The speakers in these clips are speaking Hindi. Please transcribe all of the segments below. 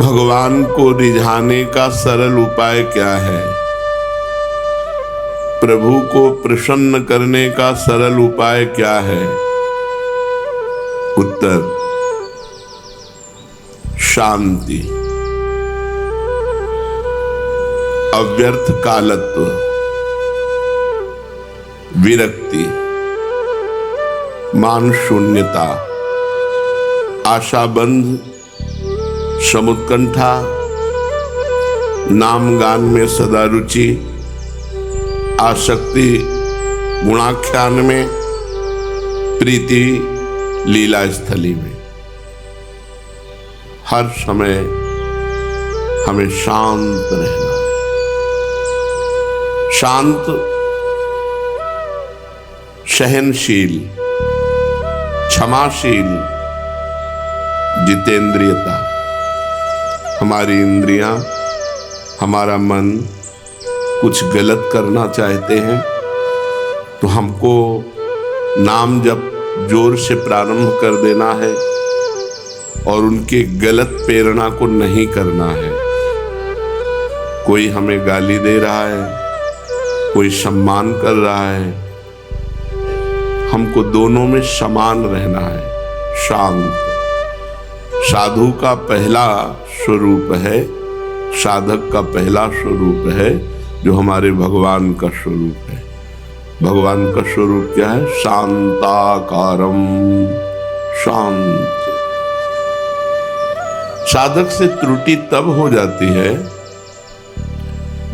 भगवान को रिझाने का सरल उपाय क्या है? प्रभु को प्रसन्न करने का सरल उपाय क्या है? उत्तर, शांति, अव्यर्थ कालत्व, विरक्ति, मान शून्यता, आशाबंध, समुत्कंठा, नाम गान में सदा रुचि, आसक्ति गुणाख्यान में, प्रीति लीला स्थली में। हर समय हमें शांत रहना है। शांत, सहनशील, क्षमाशील, जितेंद्रियता। हमारी इंद्रियां, हमारा मन कुछ गलत करना चाहते हैं तो हमको नाम जप जोर से प्रारंभ कर देना है और उनके गलत प्रेरणा को नहीं करना है। कोई हमें गाली दे रहा है, कोई सम्मान कर रहा है, हमको दोनों में समान रहना है, शांत। साधु का पहला स्वरूप है, साधक का पहला स्वरूप है जो हमारे भगवान का स्वरूप है। भगवान का स्वरूप क्या है? शांताकारम, शांत। साधक से त्रुटि तब हो जाती है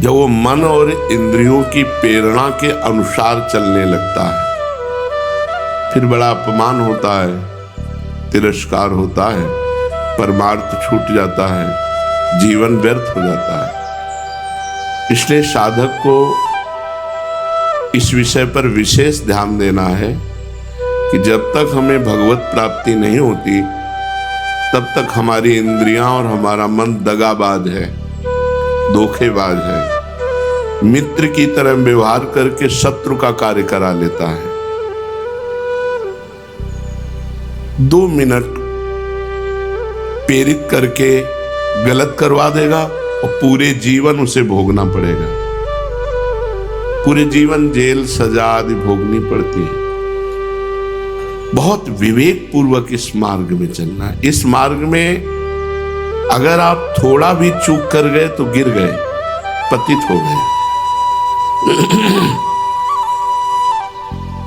जब वो मन और इंद्रियों की प्रेरणा के अनुसार चलने लगता है। फिर बड़ा अपमान होता है, तिरस्कार होता है, परमार्थ छूट जाता है, जीवन व्यर्थ हो जाता है। इसलिए साधक को इस विषय पर विशेष ध्यान देना है कि जब तक हमें भगवत प्राप्ति नहीं होती तब तक हमारी इंद्रियां और हमारा मन दगाबाज है, धोखेबाज है, मित्र की तरह व्यवहार करके शत्रु का कार्य करा लेता है। 2 मिनट प्रेरित करके गलत करवा देगा और पूरे जीवन उसे भोगना पड़ेगा। पूरे जीवन जेल, सजा आदि भोगनी पड़ती है। बहुत विवेक पूर्वक इस मार्ग में चलना है। इस मार्ग में अगर आप थोड़ा भी चूक कर गए तो गिर गए, पतित हो गए।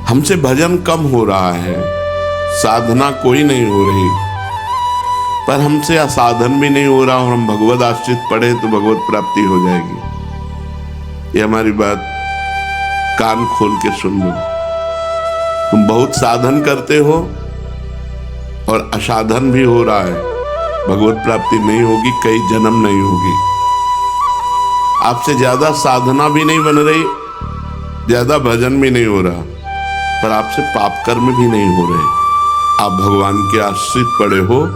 हमसे भजन कम हो रहा है, साधना कोई नहीं हो रही, पर हमसे असाधन भी नहीं हो रहा और हम भगवत आश्रित पढ़े तो भगवत प्राप्ति हो जाएगी। ये हमारी बात कान खोल के सुन लो। तुम बहुत साधन करते हो और असाधन भी हो रहा है, भगवत प्राप्ति नहीं होगी, कई जन्म नहीं होगी। आपसे ज्यादा साधना भी नहीं बन रही, ज्यादा भजन भी नहीं हो रहा, पर आपसे पाप कर्म भी नहीं हो रहे। आप भगवान के आश्रित पड़े हो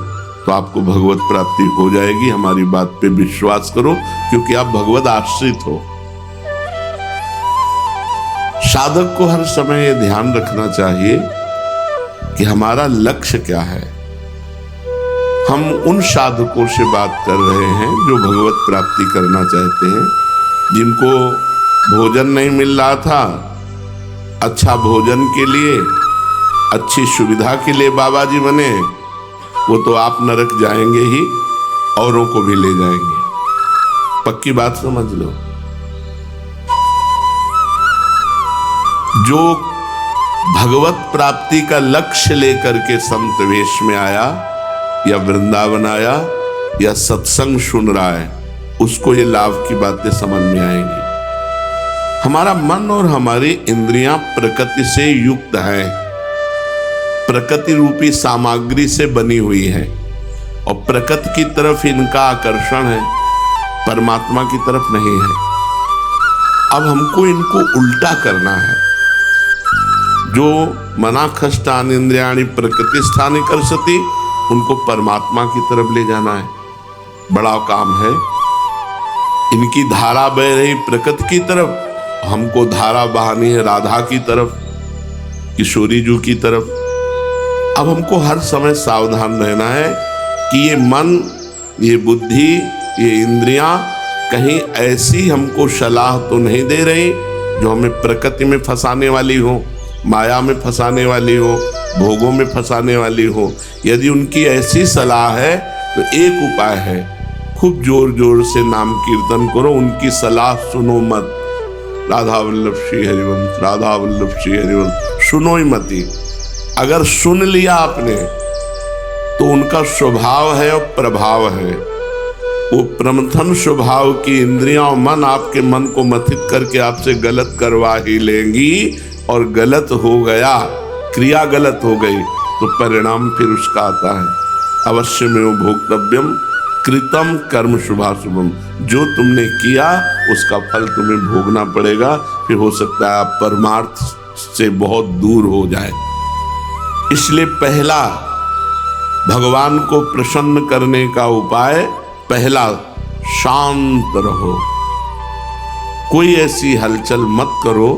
तो आपको भगवत प्राप्ति हो जाएगी। हमारी बात पे विश्वास करो, क्योंकि आप भगवत आश्रित हो। साधक को हर समय ये ध्यान रखना चाहिए कि हमारा लक्ष्य क्या है। हम उन साधकों से बात कर रहे हैं जो भगवत प्राप्ति करना चाहते हैं, जिनको भोजन नहीं मिल रहा था, अच्छा भोजन के लिए, अच्छी सुविधा के लिए बाबा जी बने, वो तो आप नरक जाएंगे ही, औरों को भी ले जाएंगे। पक्की बात समझ लो। जो भगवत प्राप्ति का लक्ष्य लेकर के संत वेश में आया या वृंदावन आया या सत्संग सुन रहा है, उसको ये लाभ की बातें समझ में आएंगी। हमारा मन और हमारी इंद्रियां प्रकृति से युक्त हैं, प्रकृति रूपी सामग्री से बनी हुई है और प्रकृति की तरफ इनका आकर्षण है, परमात्मा की तरफ नहीं है। अब हमको इनको उल्टा करना है। जो मनाखष्टान इंद्रियाणि प्रकृतिस्थानि कर्षति, उनको परमात्मा की तरफ ले जाना है। बड़ा काम है। इनकी धारा बह रही प्रकृति की तरफ, हमको धारा बहानी है राधा की तरफ, किशोरी जी की तरफ। अब हमको हर समय सावधान रहना है कि ये मन ये बुद्धि, ये इंद्रियां कहीं ऐसी हमको सलाह तो नहीं दे रही जो हमें प्रकृति में फंसाने वाली हो, माया में फंसाने वाली हो, भोगों में फंसाने वाली हो। यदि उनकी ऐसी सलाह है तो एक उपाय है, खूब जोर जोर से नाम कीर्तन करो, उनकी सलाह सुनो मत। राधा वल्लभ श्री हरिवंश, राधा वल्लभ श्री हरिवंश, सुनो ही मती। अगर सुन लिया आपने तो उनका स्वभाव है और प्रभाव है। वो प्रमथन स्वभाव की इंद्रियां और मन आपके मन को मथित करके आपसे गलत करवा ही लेंगी, और गलत हो गया, क्रिया गलत हो गई तो परिणाम फिर उसका आता है, अवश्य में वो भोक्तव्यम कृतम कर्म शुभाशुभम। जो तुमने किया उसका फल तुम्हें भोगना पड़ेगा। फिर हो सकता है आप परमार्थ से बहुत दूर हो जाए। इसलिए पहला भगवान को प्रसन्न करने का उपाय, पहला शांत रहो। कोई ऐसी हलचल मत करो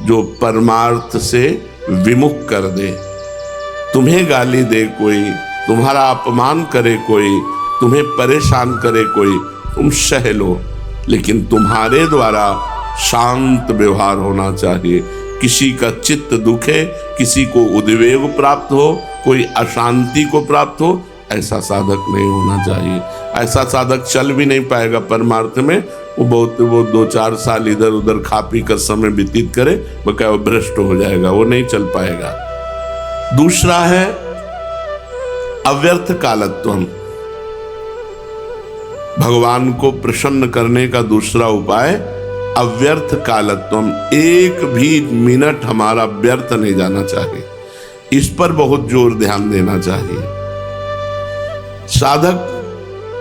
जो परमार्थ से विमुख कर दे। तुम्हें गाली दे कोई, तुम्हारा अपमान करे कोई, तुम्हें परेशान करे कोई, तुम सह लो, लेकिन तुम्हारे द्वारा शांत व्यवहार होना चाहिए। किसी का चित्त दुखे, किसी को उद्वेग प्राप्त हो, कोई अशांति को प्राप्त हो, ऐसा साधक नहीं होना चाहिए। ऐसा साधक चल भी नहीं पाएगा परमार्थ में। वो 2-4 साल इधर उधर खा पी कर समय व्यतीत करे, वो क्या वो भ्रष्ट हो जाएगा, वो नहीं चल पाएगा। दूसरा है अव्यर्थ कालत्वम। भगवान को प्रसन्न करने का दूसरा उपाय अव्यर्थ कालत्वम। एक भी मिनट हमारा व्यर्थ नहीं जाना चाहिए, इस पर बहुत जोर ध्यान देना चाहिए। साधक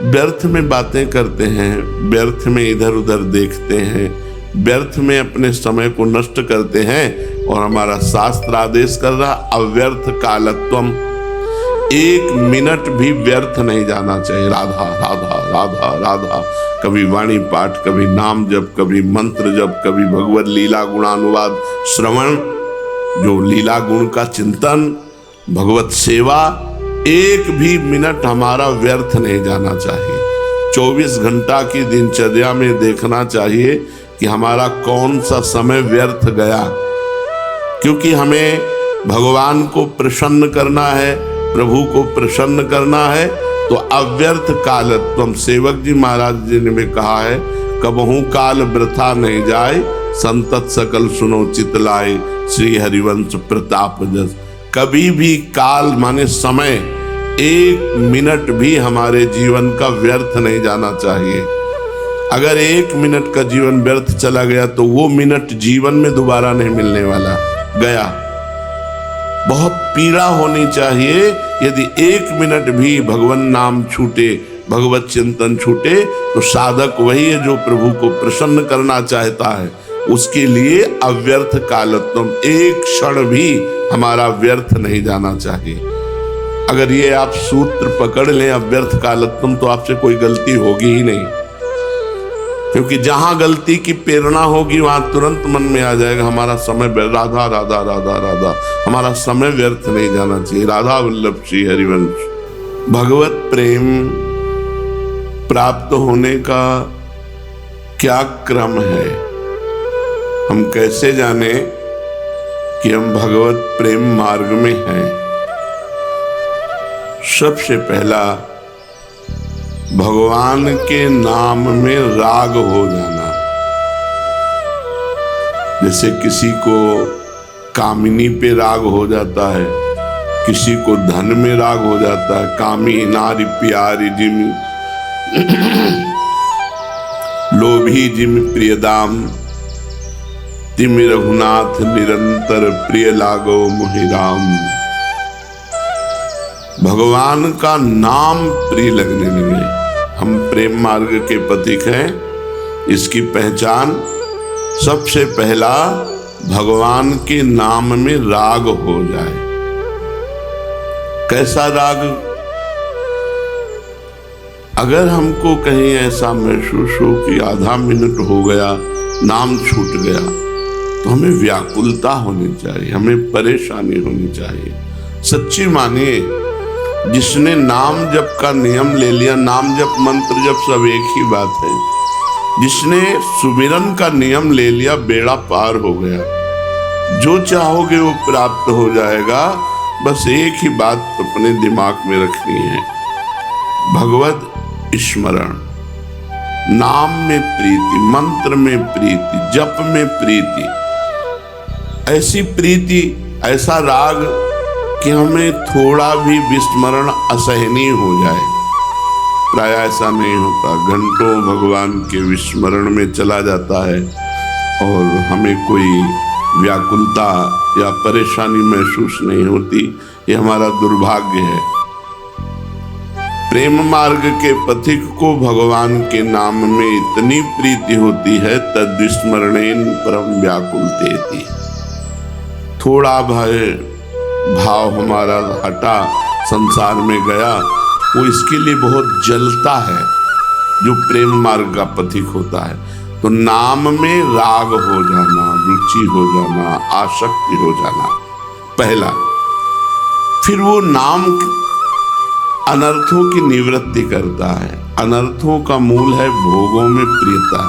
व्यर्थ में बातें करते हैं, व्यर्थ में इधर उधर देखते हैं, व्यर्थ में अपने समय को नष्ट करते हैं, और हमारा शास्त्र आदेश कर रहा अव्यर्थ कालत्वम। एक मिनट भी व्यर्थ नहीं जाना चाहिए। राधा राधा राधा राधा, कभी वाणी पाठ, कभी नाम जप, कभी मंत्र जप, कभी भगवत लीला गुणानुवाद श्रवण, जो लीला गुण का चिंतन, भगवत सेवा, एक भी मिनट हमारा व्यर्थ नहीं जाना चाहिए। 24 घंटा की दिनचर्या में देखना चाहिए कि हमारा कौन सा समय व्यर्थ गया, क्योंकि हमें भगवान को प्रसन्न करना है, प्रभु को प्रसन्न करना है। तो अव्यर्थ कालत्वम, सेवक जी महाराज जी ने भी कहा है, कबहू काल वृथा नहीं जाए, संतत सकल सुनो चित लाए, श्री हरिवंश प्रताप जस। कभी भी काल माने समय, एक मिनट भी हमारे जीवन का व्यर्थ नहीं जाना चाहिए। अगर एक मिनट का जीवन व्यर्थ चला गया तो वो मिनट जीवन में दोबारा नहीं मिलने वाला, गया। बहुत पीड़ा होनी चाहिए यदि एक मिनट भी भगवान नाम छूटे, भगवत चिंतन छूटे। तो साधक वही है जो प्रभु को प्रसन्न करना चाहता है। उसके लिए अव्यर्थ कालत्वम, एक क्षण भी हमारा व्यर्थ नहीं जाना चाहिए। अगर ये आप सूत्र पकड़ लें अव्यर्थ कालत्वम, तो आपसे कोई गलती होगी ही नहीं, क्योंकि जहां गलती की प्रेरणा होगी वहां तुरंत मन में आ जाएगा हमारा समय राधा राधा राधा राधा, हमारा समय व्यर्थ नहीं जाना चाहिए। राधा वल्लभ श्री हरिवंश। भगवत प्रेम प्राप्त होने का क्या क्रम है, हम कैसे जाने कि हम भगवत प्रेम मार्ग में हैं? सबसे पहला, भगवान के नाम में राग हो जाना। जैसे किसी को कामिनी पे राग हो जाता है, किसी को धन में राग हो जाता है। कामी नारी प्यारी जिम, लोभी जिम प्रिय दाम, तिम रघुनाथ निरंतर प्रिय लागो मोहि राम। भगवान का नाम प्रिय लगने लगे, हम प्रेम मार्ग के पथिक हैं। इसकी पहचान सबसे पहला भगवान के नाम में राग हो जाए। कैसा राग? अगर हमको कहीं ऐसा महसूस हो कि आधा मिनट हो गया, नाम छूट गया, तो हमें व्याकुलता होनी चाहिए, हमें परेशानी होनी चाहिए। सच्ची मानिए, जिसने नाम जप का नियम ले लिया, नाम जप मंत्र जप सब एक ही बात है, जिसने सुमिरन का नियम ले लिया बेड़ा पार हो गया। जो चाहोगे वो प्राप्त हो जाएगा। बस एक ही बात अपने दिमाग में रखनी है, भगवत स्मरण, नाम में प्रीति, मंत्र में प्रीति, जप में प्रीति, ऐसी प्रीति, ऐसा राग कि हमें थोड़ा भी विस्मरण असहनीय हो जाए। प्राय ऐसा नहीं होता, घंटों भगवान के विस्मरण में चला जाता है और हमें कोई व्याकुलता या परेशानी महसूस नहीं होती। ये हमारा दुर्भाग्य है। प्रेम मार्ग के पथिक को भगवान के नाम में इतनी प्रीति होती है, तद्विस्मरणेन परम व्याकुलतेति। थोड़ा भाव हमारा हटा, संसार में गया, वो इसके लिए बहुत जलता है जो प्रेम मार्ग का पथिक होता है। तो नाम में राग हो जाना, रुचि हो जाना, आसक्ति हो जाना पहला। फिर वो नाम अनर्थों की निवृत्ति करता है। अनर्थों का मूल है भोगों में प्रियता।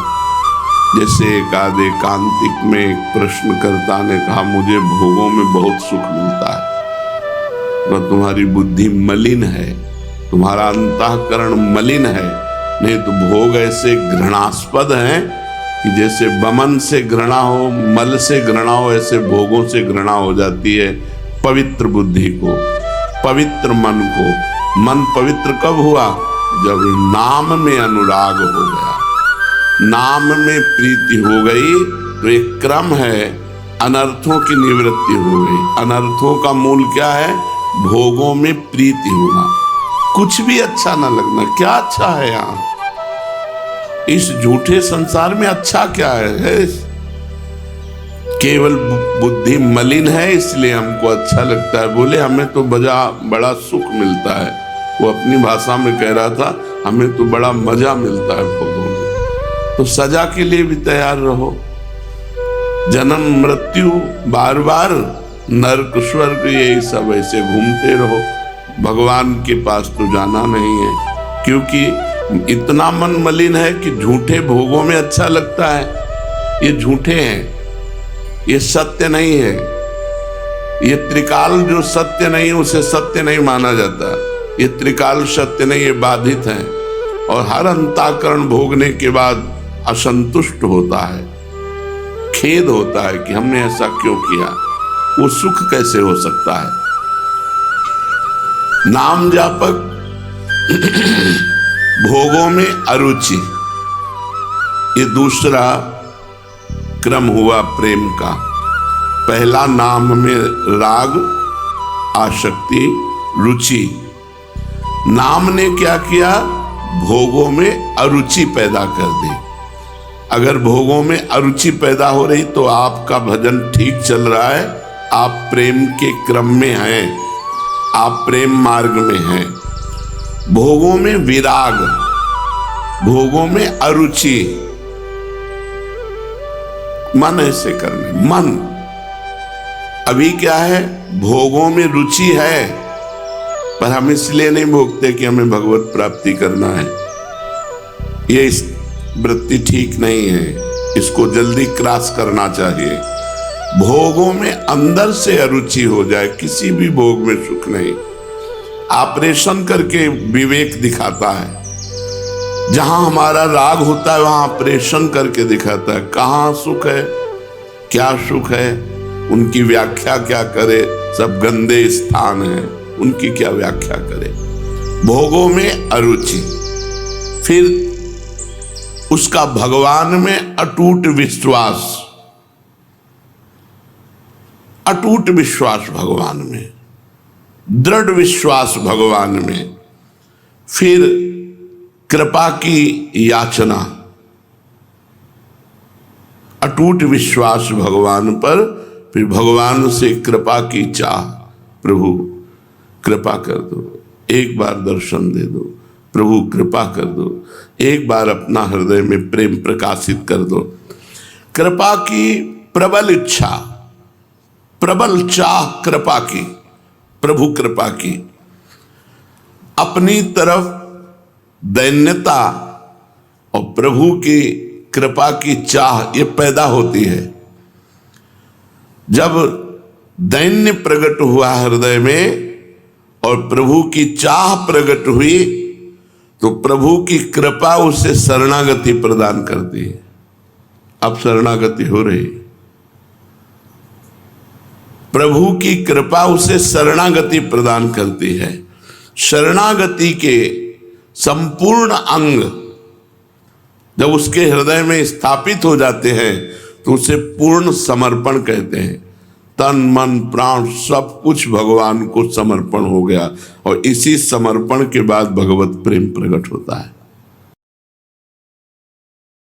जैसे एकाद एकांतिक में एक प्रश्नकर्ता ने कहा, मुझे भोगों में बहुत सुख मिलता है। तो तुम्हारी बुद्धि मलिन है, तुम्हारा अंतःकरण मलिन है। नहीं तो भोग ऐसे घृणास्पद हैं कि जैसे बमन से घृणा हो, मल से घृणा हो, ऐसे भोगों से घृणा हो जाती है पवित्र बुद्धि को, पवित्र मन को। मन पवित्र कब हुआ? जब नाम में अनुराग हो गया, नाम में प्रीति हो गई। तो एक क्रम है, अनर्थों की निवृत्ति हो गई। अनर्थों का मूल क्या है? भोगों में प्रीति होना, कुछ भी अच्छा ना लगना। क्या अच्छा है यहाँ इस झूठे संसार में? अच्छा क्या है? केवल बुद्धि मलिन है इसलिए हमको अच्छा लगता है। बोले हमें तो बड़ा सुख मिलता है। वो अपनी भाषा में कह रहा था, हमें तो बड़ा मजा मिलता है भोगों में। तो सजा के लिए भी तैयार रहो। जन्म मृत्यु बार बार, नरक स्वर्ग, यही सब ऐसे घूमते रहो। भगवान के पास तो जाना नहीं है, क्योंकि इतना मन मलिन है कि झूठे भोगों में अच्छा लगता है। ये झूठे हैं, ये सत्य नहीं है। ये त्रिकाल जो सत्य नहीं, उसे सत्य नहीं माना जाता। ये त्रिकाल सत्य नहीं, ये बाधित है। और हर अंतःकरण भोगने के बाद असंतुष्ट होता है, खेद होता है कि हमने ऐसा क्यों किया। वो सुख कैसे हो सकता है? नाम जापक भोगों में अरुचि, ये दूसरा क्रम हुआ प्रेम का। पहला नाम में राग, आसक्ति, रुचि। नाम ने क्या किया? भोगों में अरुचि पैदा कर दी। अगर भोगों में अरुचि पैदा हो रही तो आपका भजन ठीक चल रहा है, आप प्रेम के क्रम में हैं, आप प्रेम मार्ग में हैं। भोगों में विराग, भोगों में अरुचि, मन ऐसे करने, मन अभी क्या है? भोगों में रुचि है, पर हम इसलिए नहीं भोगते कि हमें भगवत प्राप्ति करना है। ये वृत्ति ठीक नहीं है, इसको जल्दी क्रॉस करना चाहिए। भोगों में अंदर से अरुचि हो जाए, किसी भी भोग में सुख नहीं। ऑपरेशन करके विवेक दिखाता है। जहां हमारा राग होता है वहां ऑपरेशन करके दिखाता है कहां सुख है, क्या सुख है, उनकी व्याख्या क्या करे। सब गंदे स्थान हैं, उनकी क्या व्याख्या करे। भोगों में अरुचि, फिर उसका भगवान में अटूट विश्वास, अटूट विश्वास भगवान में, दृढ़ विश्वास भगवान में। फिर कृपा की याचना, अटूट विश्वास भगवान पर, फिर भगवान से कृपा की चाह। प्रभु कृपा कर दो, एक बार दर्शन दे दो, प्रभु कृपा कर दो, एक बार अपना हृदय में प्रेम प्रकाशित कर दो। कृपा की प्रबल इच्छा, प्रबल चाह कृपा की, प्रभु कृपा की। अपनी तरफ दैन्यता और प्रभु की कृपा की चाह ये पैदा होती है। जब दैन्य प्रकट हुआ हृदय में और प्रभु की चाह प्रकट हुई तो प्रभु की कृपा उसे शरणागति प्रदान करती है। अब शरणागति हो रही, प्रभु की कृपा उसे शरणागति प्रदान करती है। शरणागति के संपूर्ण अंग जब उसके हृदय में स्थापित हो जाते हैं तो उसे पूर्ण समर्पण कहते हैं। तन मन प्राण सब कुछ भगवान को समर्पण हो गया और इसी समर्पण के बाद भगवत प्रेम प्रकट होता है।